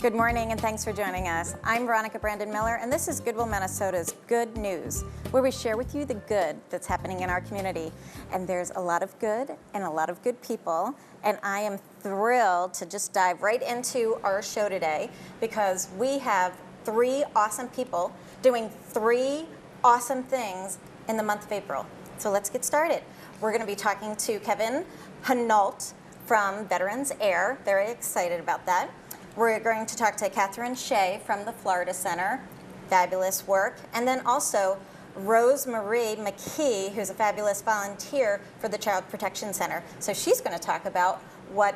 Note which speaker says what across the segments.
Speaker 1: Good morning and thanks for joining us. I'm Veronica Brandon Miller and this is Goodwill, Minnesota's Good News, where we share with you the good that's happening in our community. And there's a lot of good and a lot of good people, and I am thrilled to just dive right into our show today because we have three awesome people doing three awesome things in the month of April. So let's get started. We're going to be talking to Kevin Henault from Veterans Air. Very excited about that. We're going to talk to Kathryn Shea from the Floida Center. Fabulous work. And then also Rosemarie McKee, who's a fabulous volunteer for the Child Protection Center. So she's going to talk about what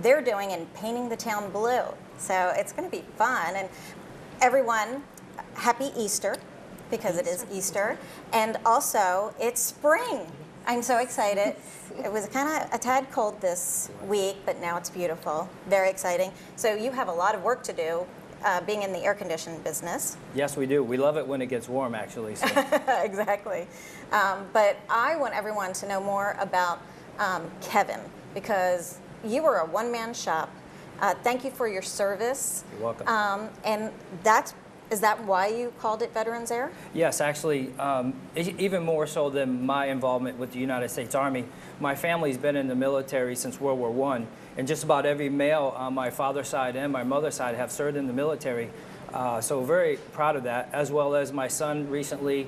Speaker 1: they're doing in painting the town blue. So it's going to be fun. And everyone, happy Easter, because it is Easter. And also, it's spring. I'm so excited. It was kind of a tad cold this week, but now it's beautiful. Very exciting. So you have a lot of work to do being in the air conditioning business.
Speaker 2: Yes, we do. We love it when it gets warm, actually. So.
Speaker 1: Exactly. But I want everyone to know more about Kevin, because you were a one-man shop. Thank you for your service.
Speaker 2: You're welcome.
Speaker 1: And is that why you called it Veterans Air?
Speaker 2: Yes, actually, even more so than my involvement with the United States Army. My family's been in the military since World War I, and just about every male on my father's side and my mother's side have served in the military. So very proud of that, as well as my son recently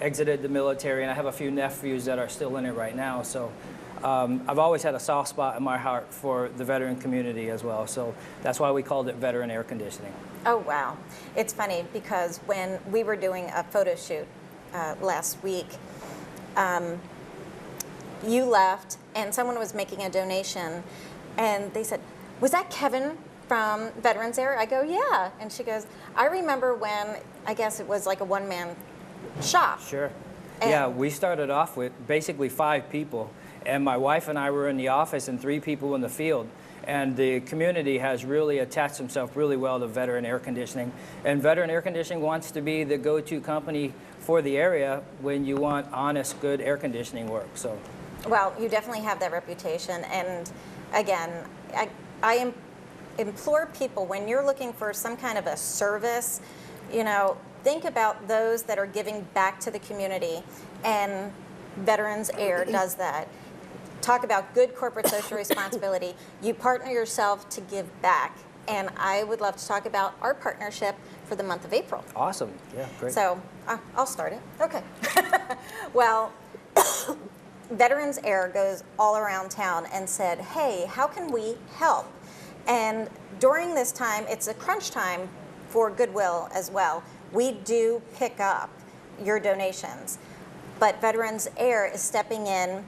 Speaker 2: exited the military, and I have a few nephews that are still in it right now. So I've always had a soft spot in my heart for the veteran community as well. So that's why we called it Veteran Air Conditioning.
Speaker 1: Oh, wow. It's funny because when we were doing a photo shoot last week, you left and someone was making a donation and they said, "Was that Kevin from Veterans Air?" I go, "Yeah." And she goes, "I remember when, I guess it was like a one-man shop."
Speaker 2: Sure. Yeah, we started off with basically 5 people. And my wife and I were in the office and 3 people in the field. And the community has really attached themselves really well to Veteran Air Conditioning. And Veteran Air Conditioning wants to be the go-to company for the area when you want honest, good air conditioning work. So,
Speaker 1: well, you definitely have that reputation. And again, I implore people, when you're looking for some kind of a service, you know, think about those that are giving back to the community. And Veterans Air does that. Talk about good corporate social responsibility. You partner yourself to give back. And I would love to talk about our partnership for the month of April.
Speaker 2: Awesome. Yeah, great.
Speaker 1: So I'll start it. Okay. Well, Veterans Air goes all around town and said, "Hey, how can we help?" And during this time, it's a crunch time for Goodwill as well. We do pick up your donations, but Veterans Air is stepping in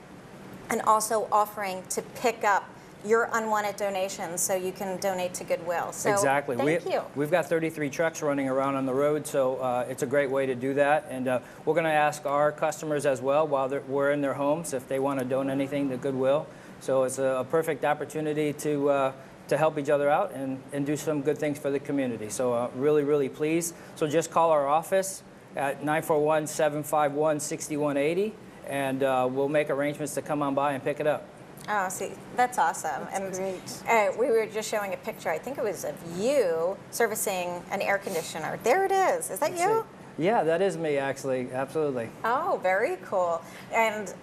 Speaker 1: and also offering to pick up your unwanted donations so you can donate to Goodwill. So
Speaker 2: exactly.
Speaker 1: Thank you.
Speaker 2: We've got 33 trucks running around on the road, so it's a great way to do that. And we're going to ask our customers as well while we're in their homes if they want to donate anything to Goodwill. So it's a perfect opportunity to help each other out and do some good things for the community. So really, really pleased. So just call our office at 941-751-6180. And we'll make arrangements to come on by and pick it up.
Speaker 1: Oh, see, that's awesome.
Speaker 3: That's great.
Speaker 1: We were just showing a picture, I think it was of you servicing an air conditioner. There it is. Is that you?
Speaker 2: Yeah, that is me, actually. Absolutely.
Speaker 1: Oh, very cool. And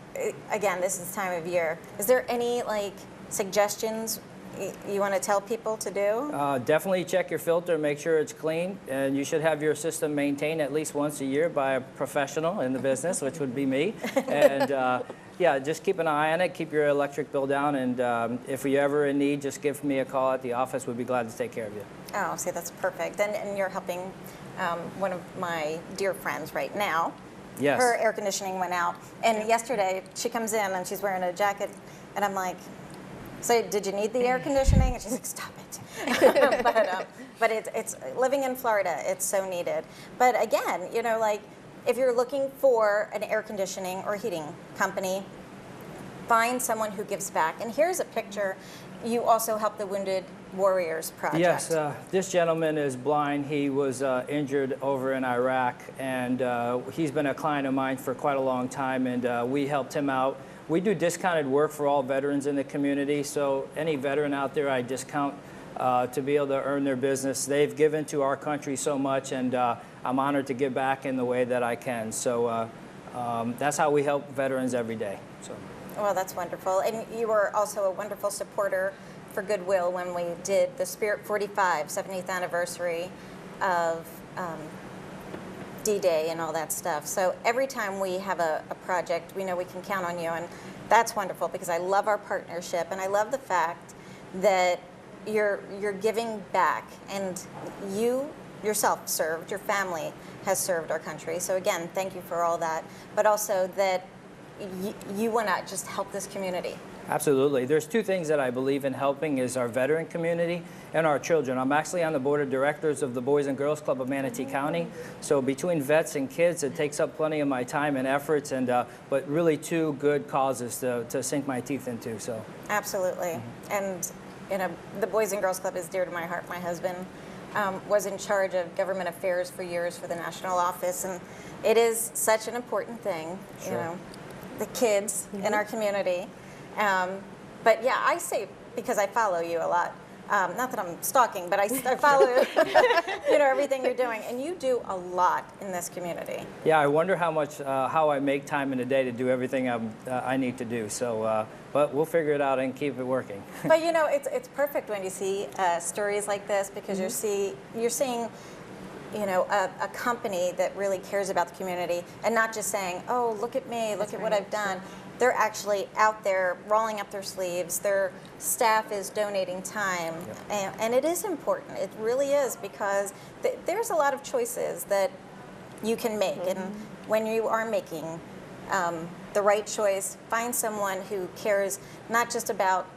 Speaker 1: again, this is the time of year. Is there any suggestions you want to tell people to do?
Speaker 2: Definitely check your filter, make sure it's clean, and you should have your system maintained at least once a year by a professional in the business, which would be me. And yeah, just keep an eye on it, keep your electric bill down, and if you're ever in need, just give me a call at the office. We'd be glad to take care of you.
Speaker 1: Oh, see, that's perfect. And you're helping one of my dear friends right now.
Speaker 2: Yes.
Speaker 1: Her air conditioning went out, and yesterday she comes in and she's wearing a jacket, and I'm like, "So did you need the air conditioning?" And she's like, "Stop it." But it's living in Florida, it's so needed. But again, you know, if you're looking for an air conditioning or heating company, find someone who gives back. And here's a picture. You also help the Wounded Warriors Project.
Speaker 2: Yes, this gentleman is blind. He was injured over in Iraq, and he's been a client of mine for quite a long time, and we helped him out. We do discounted work for all veterans in the community, so any veteran out there, I discount to be able to earn their business. They've given to our country so much, and I'm honored to give back in the way that I can. So that's how we help veterans every day. So.
Speaker 1: Well, that's wonderful. And you were also a wonderful supporter for Goodwill when we did the Spirit 45 70th anniversary of D-Day and all that stuff. So every time we have a project, we know we can count on you, and that's wonderful because I love our partnership, and I love the fact that you're giving back, and you yourself served, your family has served our country. So again, thank you for all that, but also that you want to just help this community.
Speaker 2: Absolutely. There's two things that I believe in helping is our veteran community and our children. I'm actually on the board of directors of the Boys and Girls Club of Manatee County. So between vets and kids, it takes up plenty of my time and efforts, and but really two good causes to sink my teeth into. So
Speaker 1: absolutely. And you know, the Boys and Girls Club is dear to my heart. My husband was in charge of government affairs for years for the national office, and it is such an important thing.
Speaker 2: Sure.
Speaker 1: You know, the kids in our community. But yeah, I say, because I follow you a lot, not that I'm stalking, but I follow you know, everything you're doing, and you do a lot in this community.
Speaker 2: Yeah, I wonder how I make time in a day to do everything I need to do. So, but we'll figure it out and keep it working.
Speaker 1: But you know, it's perfect when you see stories like this, because you're seeing, you know, a company that really cares about the community, and not just saying, oh, look at me, look at what I've done. They're actually out there rolling up their sleeves. Their staff is donating time, and it is important. It really is, because there's a lot of choices that you can make, and when you are making the right choice, find someone who cares not just about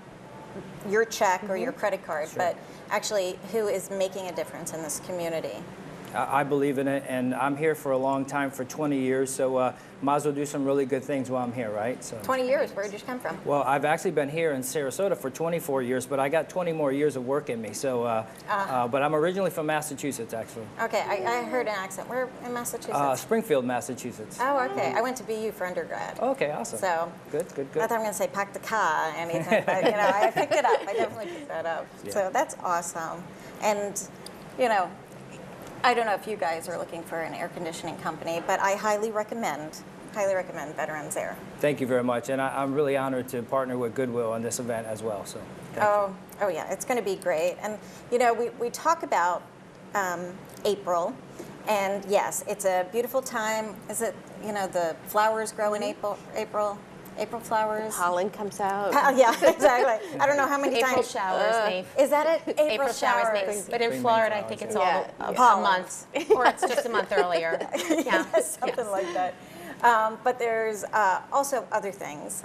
Speaker 1: your check or your credit card, but actually who is making a difference in this community.
Speaker 2: I believe in it, and I'm here for a long time, for 20 years, so might as well do some really good things while I'm here, right? So
Speaker 1: 20 years, where did you come from?
Speaker 2: Well, I've actually been here in Sarasota for 24 years, but I got 20 more years of work in me, so, but I'm originally from Massachusetts, actually.
Speaker 1: Okay, I heard an accent. Where in Massachusetts?
Speaker 2: Springfield, Massachusetts.
Speaker 1: Oh, okay. I went to BU for undergrad.
Speaker 2: Okay, awesome.
Speaker 1: So
Speaker 2: good.
Speaker 1: I thought I'm going to say pack the car, anything, but you know, I picked it up. I definitely picked that up.
Speaker 2: Yeah.
Speaker 1: So that's awesome. And, you know, I don't know if you guys are looking for an air conditioning company, but I highly recommend Veterans Air.
Speaker 2: Thank you very much, and I'm really honored to partner with Goodwill on this event as well. So.
Speaker 1: Oh yeah, it's going to be great. And you know, we talk about April, and yes, it's a beautiful time. Is it, you know, the flowers grow in April flowers.
Speaker 3: Pollen comes out.
Speaker 1: Yeah, exactly. I don't know how many
Speaker 4: April
Speaker 1: times.
Speaker 4: showers, Maeve.
Speaker 1: Is that it?
Speaker 4: April showers, Maeve. But in
Speaker 2: Spring
Speaker 4: Florida,
Speaker 2: flowers,
Speaker 4: I think it's
Speaker 3: yeah.
Speaker 4: all a
Speaker 1: Pollen.
Speaker 4: month, or it's just a month earlier. Yeah,
Speaker 1: Something like that. But there's also other things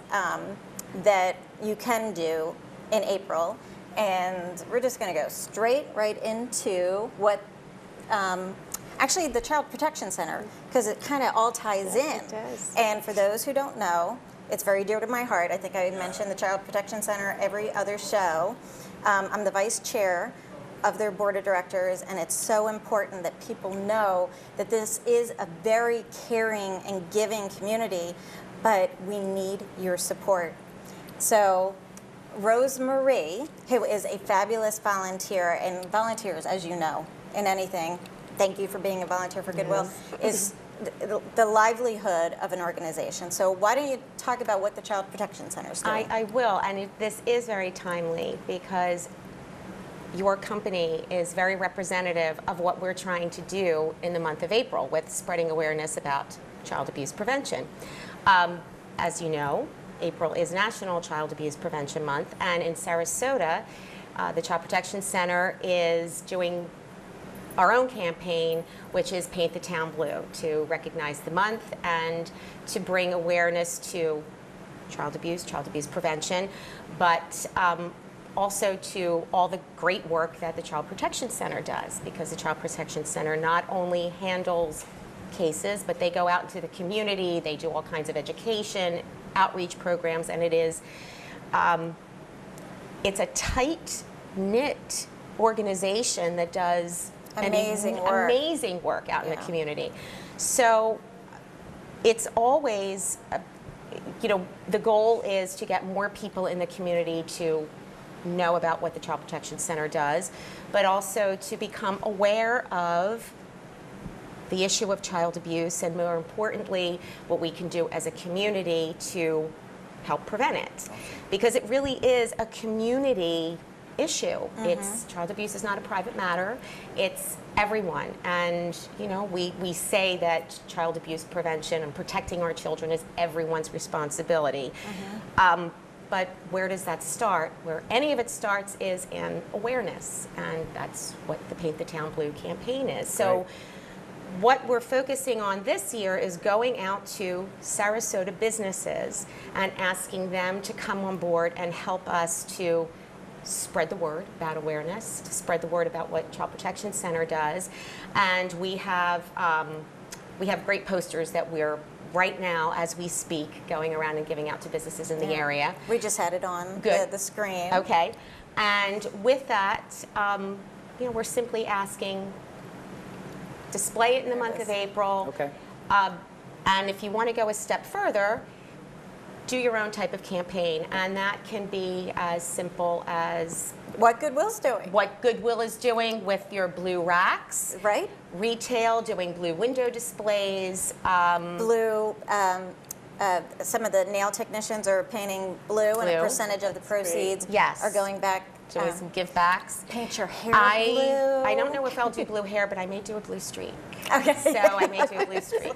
Speaker 1: that you can do in April, and we're just going to go straight right into what. Actually, the Child Protection Center, because it kind of all ties in.
Speaker 3: It does.
Speaker 1: And for those who don't know, it's very dear to my heart. I think I mentioned the Child Protection Center every other show. I'm the vice chair of their board of directors, and it's so important that people know that this is a very caring and giving community, but we need your support. So Rosemarie, who is a fabulous volunteer, and volunteers, as you know, in anything, thank you for being a volunteer for Goodwill, is the livelihood of an organization. So why don't you talk about what the Child Protection Center is doing?
Speaker 4: I will, and this is very timely because your company is very representative of what we're trying to do in the month of April with spreading awareness about child abuse prevention. As you know, April is National Child Abuse Prevention Month, and in Sarasota, the Child Protection Center is doing our own campaign, which is Paint the Town Blue, to recognize the month and to bring awareness to child abuse prevention, but also to all the great work that the Child Protection Center does, because the Child Protection Center not only handles cases, but they go out into the community, they do all kinds of education, outreach programs, and it is, it's a tight-knit organization that does
Speaker 1: amazing
Speaker 4: work out in the community. So it's always, you know, the goal is to get more people in the community to know about what the Child Protection Center does, but also to become aware of the issue of child abuse, and more importantly, what we can do as a community to help prevent it. Because it really is a community issue. It's child abuse is not a private matter. It's everyone. And you know, we say that child abuse prevention and protecting our children is everyone's responsibility. But where does that start? Where any of it starts is in awareness, and that's what the Paint the Town Blue campaign is. So.
Speaker 2: Right.
Speaker 4: What we're focusing on this year is going out to Sarasota businesses and asking them to come on board and help us to spread the word about awareness, to spread the word about what Child Protection Center does. And we have great posters that we're right now, as we speak, going around and giving out to businesses in the area.
Speaker 1: We just had it on the screen.
Speaker 4: Okay. And with that, you know, we're simply asking, display it in the month of April.
Speaker 2: Okay.
Speaker 4: And if you want to go a step further, do your own type of campaign. And that can be as simple as
Speaker 1: What Goodwill's doing.
Speaker 4: what Goodwill is doing with your blue racks.
Speaker 1: Right?
Speaker 4: Retail doing blue window displays.
Speaker 1: Blue, some of the nail technicians are painting blue, and a
Speaker 4: Blue.
Speaker 1: percentage of the proceeds
Speaker 4: Yes.
Speaker 1: are going back.
Speaker 4: Doing some give backs.
Speaker 1: Paint your hair blue.
Speaker 4: I don't know if I'll do blue hair, but I may do a blue streak.
Speaker 1: Okay.
Speaker 4: So I may do a blue streak.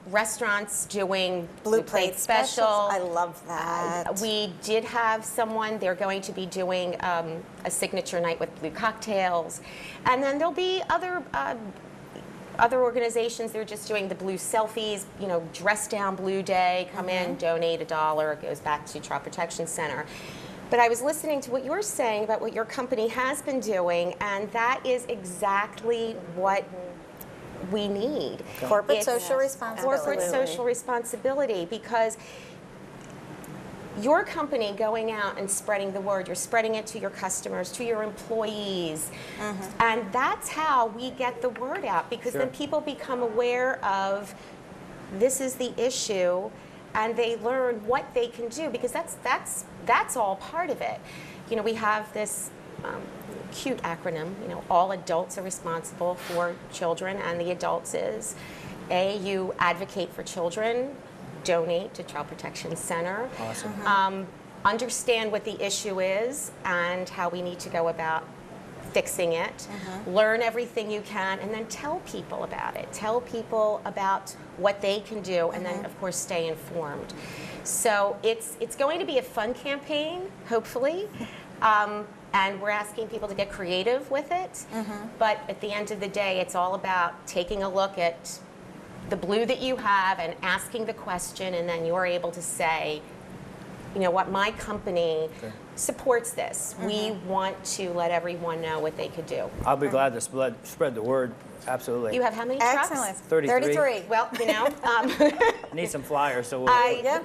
Speaker 4: Restaurants doing
Speaker 1: Blue plate specials. I
Speaker 4: special.
Speaker 1: love that.
Speaker 4: We did have someone, they're going to be doing a signature night with blue cocktails. And then there'll be other organizations, they're just doing the blue selfies, you know, dress down blue day, come in, donate $1, it goes back to Child Protection Center. But I was listening to what you were saying about what your company has been doing, and that is exactly what we need.
Speaker 1: Corporate
Speaker 4: It's
Speaker 1: social responsibility.
Speaker 4: Corporate social responsibility, because your company going out and spreading the word, you're spreading it to your customers, to your employees, and that's how we get the word out, because then people become aware of this is the issue, and they learn what they can do, because that's all part of it. You know, we have this cute acronym, you know, all adults are responsible for children, and the adults is, A, you advocate for children, donate to Child Protection Center.
Speaker 2: Awesome.
Speaker 4: Understand what the issue is and how we need to go about fixing it. Learn everything you can, and then tell people about it. Tell people about what they can do, and then, of course, stay informed. So it's going to be a fun campaign, hopefully. And we're asking people to get creative with it. But at the end of the day, it's all about taking a look at the blue that you have and asking the question, and then you're able to say, you know what, my company supports this. We want to let everyone know what they could do.
Speaker 2: I'll be glad to spread the word. Absolutely.
Speaker 4: You have how many trucks?
Speaker 1: Excellent.
Speaker 2: 33.
Speaker 4: Well, you know,
Speaker 2: Need some flyers, so we'll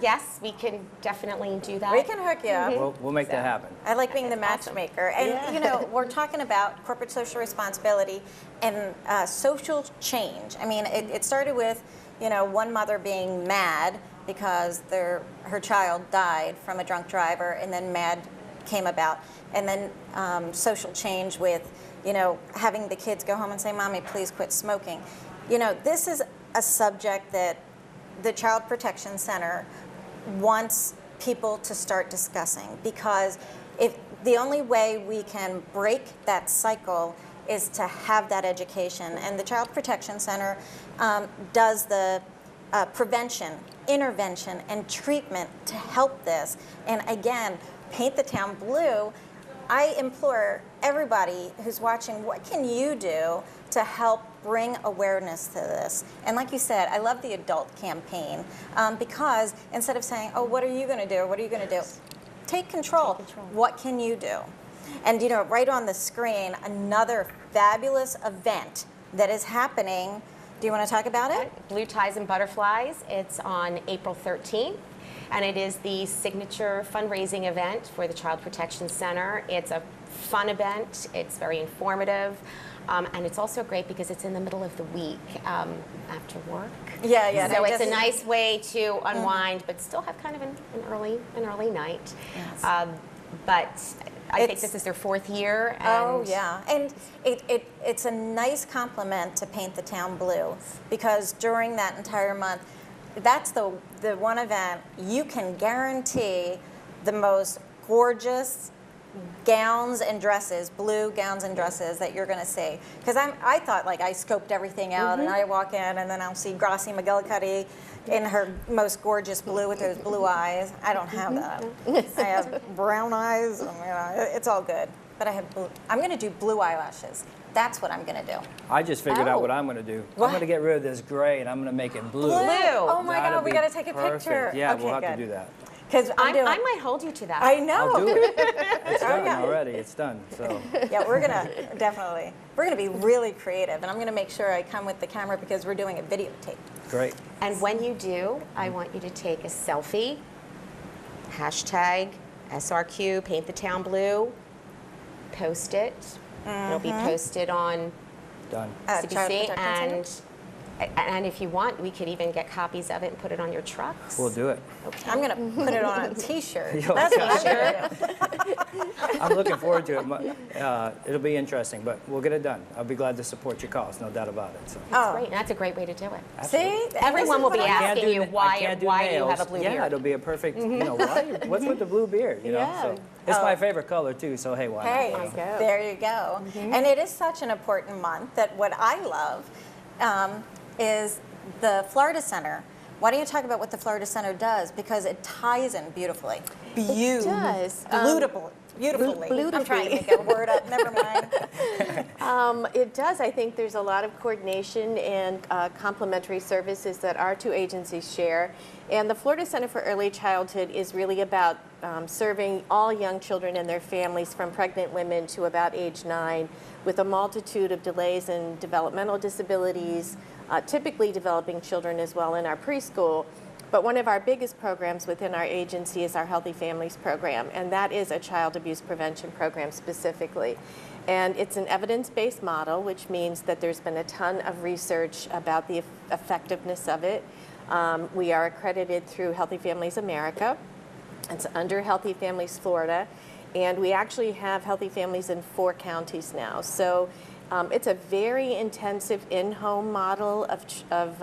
Speaker 4: yes, we can definitely do that.
Speaker 1: We can hook you up.
Speaker 2: we'll make that happen.
Speaker 1: I like being the matchmaker. And, you know, we're talking about corporate social responsibility and social change. I mean, it started with, you know, one mother being mad because her child died from a drunk driver, and then MAD came about. And then social change with, you know, having the kids go home and say, Mommy, please quit smoking. You know, this is a subject that the Child Protection Center wants people to start discussing, because if the only way we can break that cycle is to have that education. And the Child Protection Center does the prevention, intervention, and treatment to help this. And again, Paint the Town Blue. I implore everybody who's watching, what can you do to help bring awareness to this? And like you said, I love the adult campaign, because instead of saying, oh, what are you going to do, or what are you going to do? Take control. What can you do? And, you know, right on the screen, another fabulous event that is happening. Do you want to talk about it?
Speaker 4: Blue Ties and Butterflies. It's on April 13th. And it is the signature fundraising event for the Child Protection Center. It's a fun event. It's very informative. And it's also great because it's in the middle of the week after work.
Speaker 1: Yeah.
Speaker 4: So it's a nice way to unwind, but still have kind of an early night.
Speaker 1: Yes.
Speaker 4: but I think
Speaker 1: It's-
Speaker 4: this is their 4th year. And
Speaker 1: Oh, yeah. And it's a nice compliment to paint the town blue, because during that entire month, that's the one event you can guarantee the most gorgeous gowns and dresses, blue gowns and dresses that you're going to see. Because I thought, like, I scoped everything out, and I walk in, and then I'll see Gracie McGillicuddy in her most gorgeous blue with those blue eyes. I don't have that. I have brown eyes. And, you know, it's all good. But I have blue. I'm going to do blue eyelashes. That's what I'm going to do.
Speaker 2: I just figured out
Speaker 4: Oh.
Speaker 2: what I'm going to do.
Speaker 1: What?
Speaker 2: I'm going to get rid of this gray, and I'm going to make it blue.
Speaker 1: Blue. Oh my
Speaker 2: That'll
Speaker 1: God, we
Speaker 2: be
Speaker 1: got to take a
Speaker 2: perfect.
Speaker 1: picture.
Speaker 2: Yeah,
Speaker 1: okay,
Speaker 2: we'll have
Speaker 1: good.
Speaker 2: to do that.
Speaker 1: Because
Speaker 4: I might hold you to that.
Speaker 1: I know.
Speaker 2: I'll do it. It's done
Speaker 1: yeah.
Speaker 2: already. It's done. So
Speaker 1: Yeah, we're gonna we're gonna be really creative, and I'm gonna make sure I come with the camera because we're doing a videotape.
Speaker 2: great.
Speaker 4: And when you do, I want you to take a selfie, hashtag SRQ, paint the town blue, post it. It'll be posted on
Speaker 2: Done.
Speaker 1: Child
Speaker 4: CPC,
Speaker 1: Protection Center?
Speaker 4: and if you want, we could even get copies of it and put it on your trucks.
Speaker 2: We'll do it.
Speaker 1: I'm gonna put it on a T-shirt.
Speaker 2: Yo,
Speaker 1: That's what I'm gonna do.
Speaker 2: I'm looking forward to it. It'll be interesting, but we'll get it done. I'll be glad to support your cause, no doubt about it. So.
Speaker 1: Oh,
Speaker 4: Great, and that's a great way to do it.
Speaker 1: see,
Speaker 4: Everyone will be
Speaker 2: I can't
Speaker 4: asking
Speaker 2: do
Speaker 4: you
Speaker 2: I
Speaker 4: why
Speaker 2: can't do
Speaker 4: do you
Speaker 2: nails.
Speaker 4: have a blue
Speaker 2: Yeah,
Speaker 4: beard.
Speaker 2: it'll be a perfect, you know, why? What's with the blue beard, you know?
Speaker 3: Yeah.
Speaker 2: So it's my favorite color too, so hey, why
Speaker 1: Hey,
Speaker 2: not? you know?
Speaker 1: there you go. And it is such an important month that what I love is the Florida Center. Why don't you talk about what the Florida Center does? Because it ties in beautifully.
Speaker 3: does.
Speaker 1: Beautifully. I'm trying to make a word up. Never mind.
Speaker 3: It does. I think there's a lot of coordination and complementary services that our two agencies share. And the Florida Center for Early Childhood is really about serving all young children and their families from pregnant women to about age 9 with a multitude of delays in developmental disabilities, typically developing children as well in our preschool. But one of our biggest programs within our agency is our Healthy Families program, and that is a child abuse prevention program specifically. And it's an evidence-based model, which means that there's been a ton of research about the effectiveness of it. We are accredited through Healthy Families America. It's under Healthy Families Florida, and we actually have Healthy Families in 4 counties now. So it's a very intensive in-home model of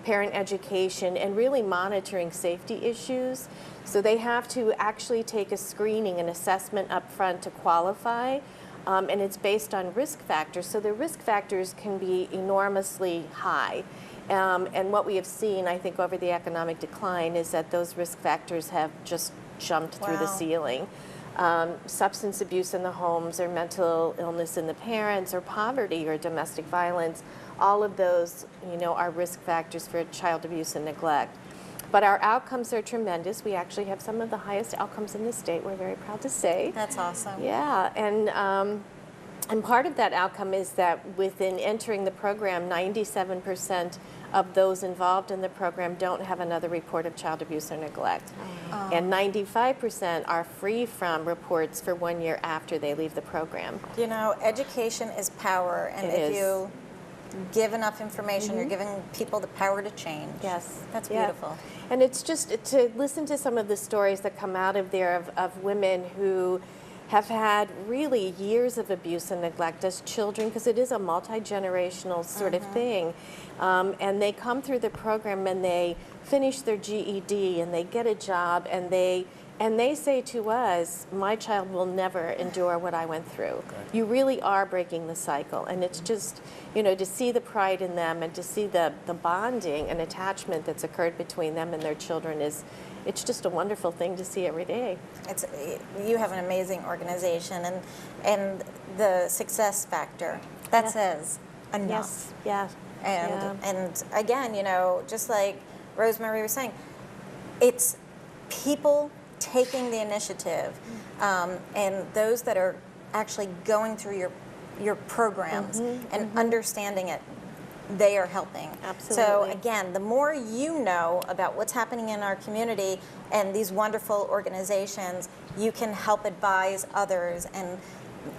Speaker 3: parent education and really monitoring safety issues. So they have to actually take a screening and assessment up front to qualify, and it's based on risk factors. So the risk factors can be enormously high. And what we have seen, I think, over the economic decline is that those risk factors have just jumped through the
Speaker 1: Wow.
Speaker 3: ceiling. Substance abuse in the homes, or mental illness in the parents, or poverty, or domestic violence, all of those, you know, are risk factors for child abuse and neglect. But our outcomes are tremendous. We actually have some of the highest outcomes in the state, we're very proud to say.
Speaker 1: That's awesome.
Speaker 3: Yeah, and part of that outcome is that within entering the program, 97% of those involved in the program don't have another report of child abuse or neglect. And 95% are free from reports for 1 year after they leave the program.
Speaker 1: You know, education is power, and
Speaker 3: It
Speaker 1: if
Speaker 3: is.
Speaker 1: you give enough information, you're giving people the power to change.
Speaker 3: Yes.
Speaker 1: That's
Speaker 3: Yeah.
Speaker 1: beautiful.
Speaker 3: And it's just to listen to some of the stories that come out of there of women who have had really years of abuse and neglect as children, because it is a multi-generational sort of thing. And they come through the program and they finish their GED and they get a job, and they say to us, my child will never endure what I went through. You really are breaking the cycle. And it's just, you know, to see the pride in them and to see the bonding and attachment that's occurred between them and their children it's just a wonderful thing to see every day.
Speaker 1: You have an amazing organization, and the success factor, that
Speaker 3: Yeah.
Speaker 1: says enough.
Speaker 3: Yes, yeah.
Speaker 1: And again, you know, just like Rosemarie was saying, it's people taking the initiative, and those that are actually going through your programs and understanding it, they are helping.
Speaker 3: Absolutely.
Speaker 1: So again, the more you know about what's happening in our community and these wonderful organizations, you can help advise others, and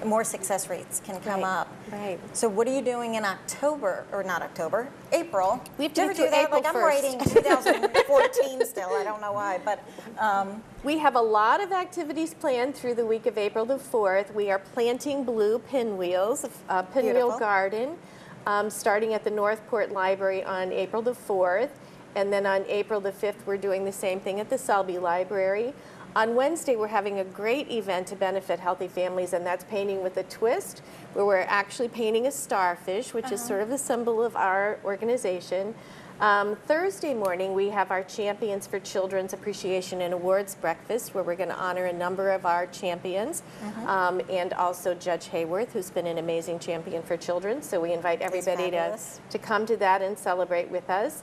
Speaker 1: more success rates can come
Speaker 3: Right.
Speaker 1: up.
Speaker 3: Right.
Speaker 1: So what are you doing in October, or not October, April?
Speaker 3: We have to
Speaker 1: Do you
Speaker 3: get
Speaker 1: ever
Speaker 3: to
Speaker 1: do that?
Speaker 3: April
Speaker 1: Like I'm
Speaker 3: 1st.
Speaker 1: writing 2014 still, I don't know why, but
Speaker 3: We have a lot of activities planned through the week of April the 4th. We are planting blue pinwheels, pinwheel
Speaker 1: Beautiful.
Speaker 3: garden, starting at the Northport Library on April the 4th. And then on April the 5th, we're doing the same thing at the Selby Library. On Wednesday, we're having a great event to benefit healthy families, and that's Painting with a Twist, where we're actually painting a starfish, which is sort of the symbol of our organization. Thursday morning, we have our Champions for Children's Appreciation and Awards breakfast, where we're going to honor a number of our champions, and also Judge Hayworth, who's been an amazing champion for children. So we invite everybody
Speaker 1: fabulous.
Speaker 3: to come to that and celebrate with us.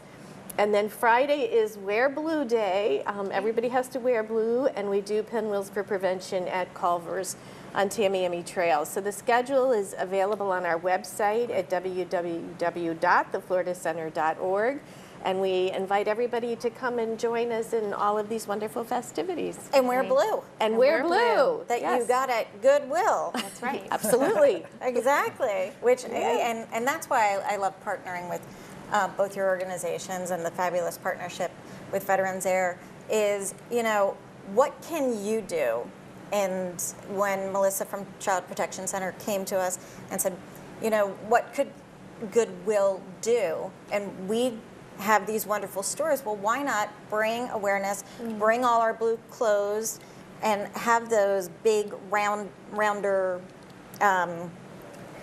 Speaker 3: And then Friday is Wear Blue Day. Everybody has to wear blue, and we do Pinwheels for Prevention at Culver's on Tamiami Trail. So the schedule is available on our website at www.thefloridacenter.org. And we invite everybody to come and join us in all of these wonderful festivities.
Speaker 1: and we're blue.
Speaker 3: And wear blue.
Speaker 1: That
Speaker 3: Yes.
Speaker 1: you got at Goodwill.
Speaker 4: That's right.
Speaker 3: Absolutely.
Speaker 1: Exactly. Which and that's why I love partnering with both your organizations, and the fabulous partnership with Veterans Air is, you know, what can you do? And when Melissa from Child Protection Center came to us and said, you know, what could Goodwill do? And we have these wonderful stores. Well, why not bring awareness, bring all our blue clothes, and have those big rounder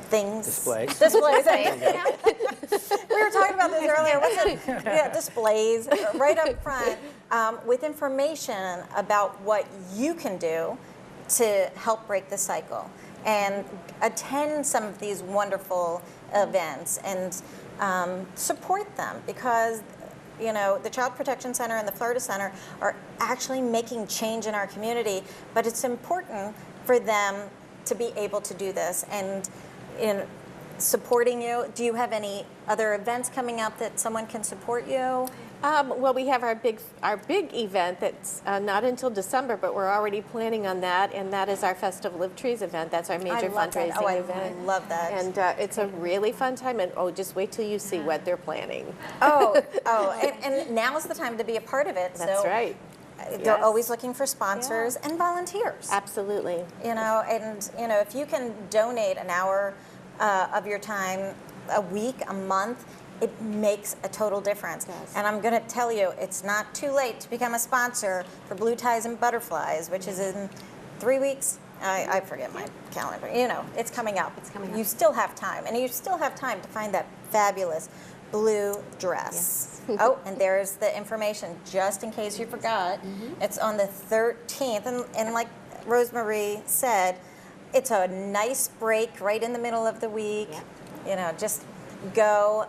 Speaker 1: things.
Speaker 2: Displays.
Speaker 1: Displays. We were talking about this earlier. What's it? Yeah, displays right up front with information about what you can do to help break the cycle, and attend some of these wonderful events and support them, because you know the Child Protection Center and the Florida Center are actually making change in our community, but it's important for them to be able to do this. And in supporting you, do you have any other events coming up that someone can support you?
Speaker 3: Well, we have our big event that's not until December, but we're already planning on that, and that is our Festival of Trees event. That's our major fundraising event.
Speaker 1: I love that.
Speaker 3: And it's a really fun time, and just wait till you see what they're planning.
Speaker 1: And now's the time to be a part of it.
Speaker 3: That's
Speaker 1: so
Speaker 3: right.
Speaker 1: They're
Speaker 3: Yes.
Speaker 1: always looking for sponsors and volunteers.
Speaker 3: Absolutely.
Speaker 1: You know, and you know, if you can donate an hour of your time a week, a month, it makes a total difference.
Speaker 3: Yes.
Speaker 1: And I'm going to tell you, it's not too late to become a sponsor for Blue Ties and Butterflies, which is in 3 weeks. I forget my calendar. You know, it's coming up.
Speaker 4: It's coming up.
Speaker 1: You still have time, and you still have time to find that fabulous blue dress. Oh, and there's the information, just in case you forgot. It's on the 13th, and like Rosemarie said, it's a nice break right in the middle of the week.
Speaker 4: Yep.
Speaker 1: You know, just go.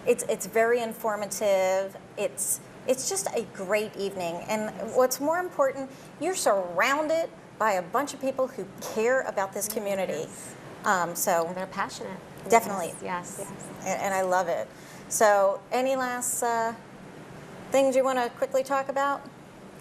Speaker 1: It's very informative. It's just a great evening, and what's more important, you're surrounded by a bunch of people who care about this community. So
Speaker 4: They're passionate.
Speaker 1: definitely,
Speaker 4: Yes.
Speaker 1: and I love it. So, any last things you want to quickly talk about?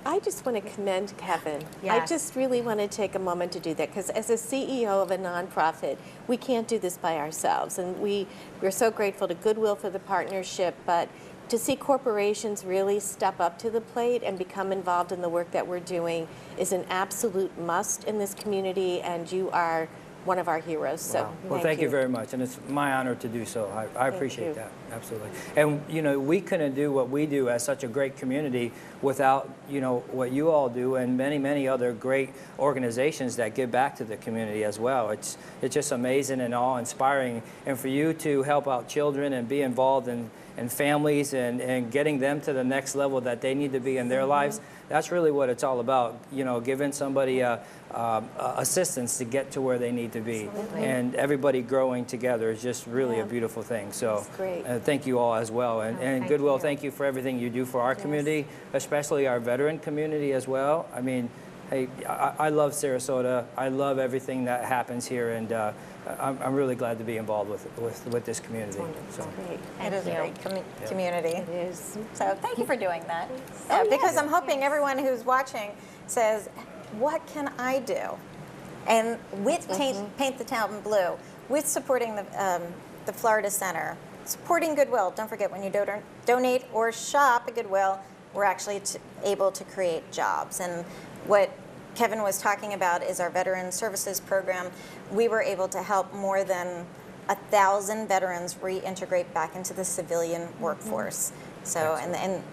Speaker 3: I just want to commend Kevin. I
Speaker 4: Yes.
Speaker 3: just really want to take a moment to do that, because as a CEO of a nonprofit, we can't do this by ourselves. And we're so grateful to Goodwill for the partnership, but to see corporations really step up to the plate and become involved in the work that we're doing is an absolute must in this community, and you are one of our heroes. So
Speaker 2: Wow. Well, thank you very much, and it's my honor to do so. I appreciate that, absolutely. And you know, we couldn't do what we do as such a great community without, you know, what you all do, and many other great organizations that give back to the community as well. It's just amazing and awe-inspiring, and for you to help out children and be involved in families and getting them to the next level that they need to be in their lives, that's really what it's all about. You know, giving somebody assistance to get to where they need to be.
Speaker 3: Absolutely.
Speaker 2: And everybody growing together is just really a beautiful thing. So
Speaker 3: That's great.
Speaker 2: thank you all as well. And
Speaker 4: thank
Speaker 2: Goodwill,
Speaker 4: you.
Speaker 2: thank you for everything you do for our community, especially our veteran community as well. I mean, hey, I love Sarasota. I love everything that happens here, and I'm really glad to be involved with this community. So.
Speaker 3: Great.
Speaker 1: It is a great community.
Speaker 3: It is.
Speaker 1: So thank you for doing that. Because I'm hoping everyone who's watching says, what can I do? And with Paint the Town Blue, with supporting the Florida Center, supporting Goodwill. Don't forget, when you donate or shop at Goodwill, we're actually able to create jobs. And what Kevin was talking about is our Veteran Services Program. We were able to help more than 1,000 veterans reintegrate back into the civilian workforce. So, and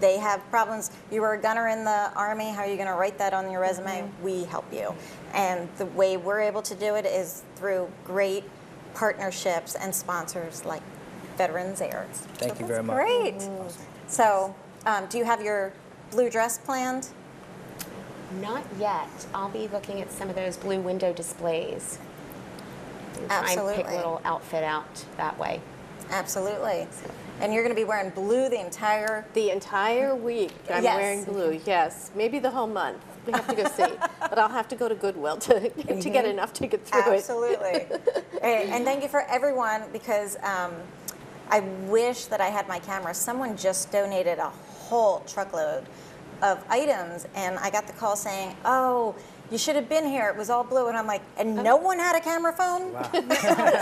Speaker 1: they have problems. You were a gunner in the Army. How are you going to write that on your resume? We help you. And the way we're able to do it is through great partnerships and sponsors like Veterans Air.
Speaker 2: Thank you very much.
Speaker 1: Great. So, do you have your blue dress planned?
Speaker 4: Not yet. I'll be looking at some of those blue window displays. And try and pick a little outfit out that way.
Speaker 1: Absolutely. And you're going to be wearing blue the entire
Speaker 3: week. I'm
Speaker 1: Yes.
Speaker 3: wearing blue. Yes, maybe the whole month. We have to go see, but I'll have to go to Goodwill to get enough to get through
Speaker 1: Absolutely. And thank you for everyone, because I wish that I had my camera. Someone just donated a whole truckload of items, and I got the call saying, "Oh, you should have been here. It was all blue." And I'm like, and no one had a camera phone?
Speaker 2: Wow.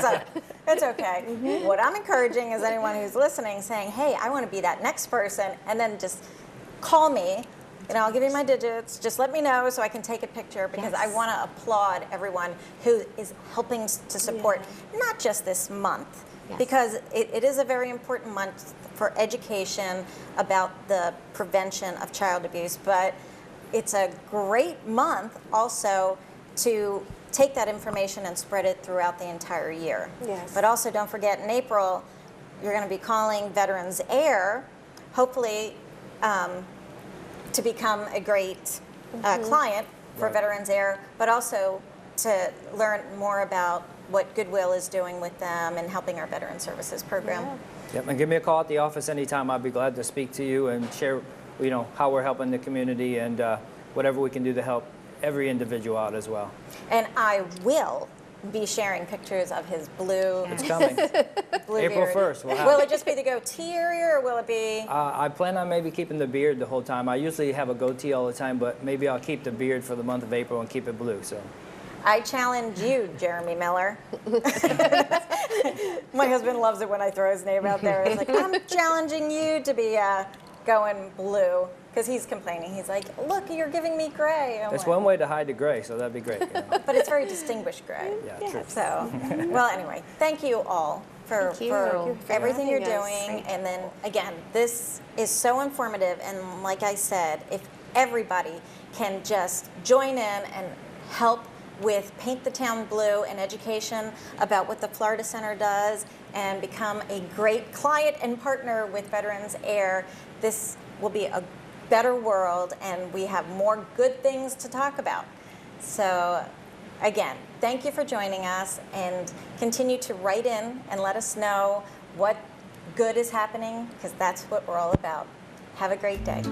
Speaker 1: So, it's okay. What I'm encouraging is anyone who's listening saying, "Hey, I want to be that next person," and then just call me, and I'll give you my digits. Just let me know so I can take a picture, because I want to applaud everyone who is helping to support, not just this month, because it is a very important month for education about the prevention of child abuse, but it's a great month also to take that information and spread it throughout the entire year.
Speaker 3: Yes.
Speaker 1: But also don't forget, in April, you're going to be calling Veterans Air, hopefully to become a great client for Veterans Air, but also to learn more about what Goodwill is doing with them and helping our Veteran Services Program.
Speaker 2: Yep, and give me a call at the office anytime. I'd be glad to speak to you and share, how we're helping the community and whatever we can do to help every individual out as well.
Speaker 1: And I will be sharing pictures of his blue.
Speaker 2: It's coming.
Speaker 1: Blue
Speaker 2: April
Speaker 1: beard.
Speaker 2: 1st. We'll have
Speaker 1: Will it just be the goatee area, or will it be?
Speaker 2: I plan on maybe keeping the beard the whole time. I usually have a goatee all the time, but maybe I'll keep the beard for the month of April and keep it blue. So.
Speaker 1: I challenge you, Jeremy Miller. My husband loves it when I throw his name out there. It's like, I'm challenging you to be going blue, because he's complaining. He's like, look, you're giving me gray. I'm
Speaker 2: It's
Speaker 1: like,
Speaker 2: one way to hide the gray, so that'd be great.
Speaker 1: but it's very distinguished gray.
Speaker 2: Yeah, true.
Speaker 1: So, well, anyway, thank you all for
Speaker 4: Thank you.
Speaker 1: everything you're
Speaker 3: having us.
Speaker 1: doing. And then, again, this is so informative. And like I said, if everybody can just join in and help with Paint the Town Blue and education about what the Florida Center does and become a great client and partner with Veterans Air, this will be a better world, and we have more good things to talk about. So again, thank you for joining us, and continue to write in and let us know what good is happening, because that's what we're all about. Have a great day.